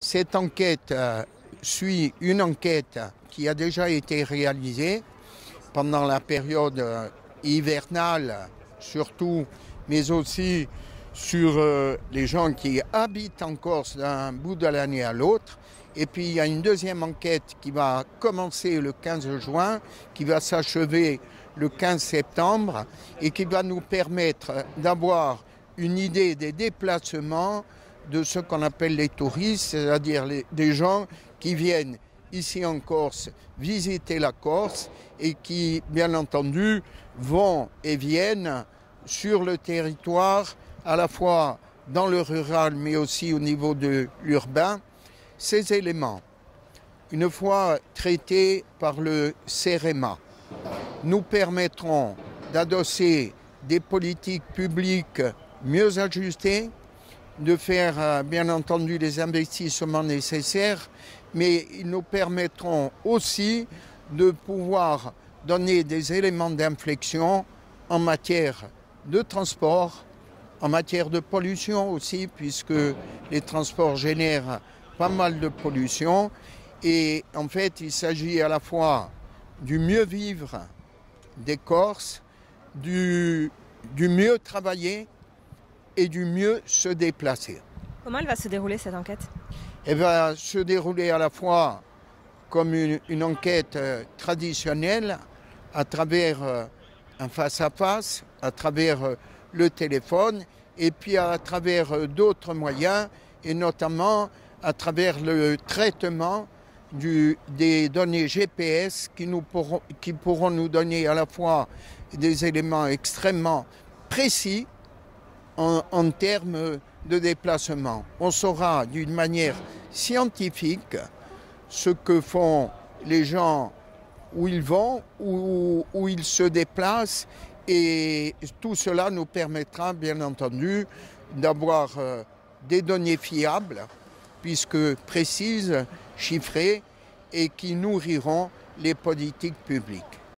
Cette enquête suit une enquête qui a déjà été réalisée pendant la période hivernale surtout, mais aussi sur les gens qui habitent en Corse d'un bout de l'année à l'autre. Et puis il y a une deuxième enquête qui va commencer le 15 juin, qui va s'achever le 15 septembre et qui va nous permettre d'avoir une idée des déplacements de ce qu'on appelle les touristes, c'est-à-dire des gens qui viennent ici en Corse visiter la Corse et qui, bien entendu, vont et viennent sur le territoire, à la fois dans le rural mais aussi au niveau de l'urbain. Ces éléments, une fois traités par le CEREMA, nous permettront d'adosser des politiques publiques mieux ajustées, de faire bien entendu les investissements nécessaires, mais ils nous permettront aussi de pouvoir donner des éléments d'inflexion en matière de transport, en matière de pollution aussi, puisque les transports génèrent pas mal de pollution. Et en fait, il s'agit à la fois du mieux vivre des Corses, du mieux travailler et du mieux se déplacer. Comment elle va se dérouler cette enquête? Elle va se dérouler à la fois comme une enquête traditionnelle, à travers un face-à-face, à travers le téléphone, et puis à travers d'autres moyens, et notamment à travers le traitement des données GPS qui pourront nous donner à la fois des éléments extrêmement précis en termes de déplacement. On saura d'une manière scientifique ce que font les gens, où ils vont, où ils se déplacent, et tout cela nous permettra bien entendu d'avoir des données fiables, puisque précises, chiffrées, et qui nourriront les politiques publiques.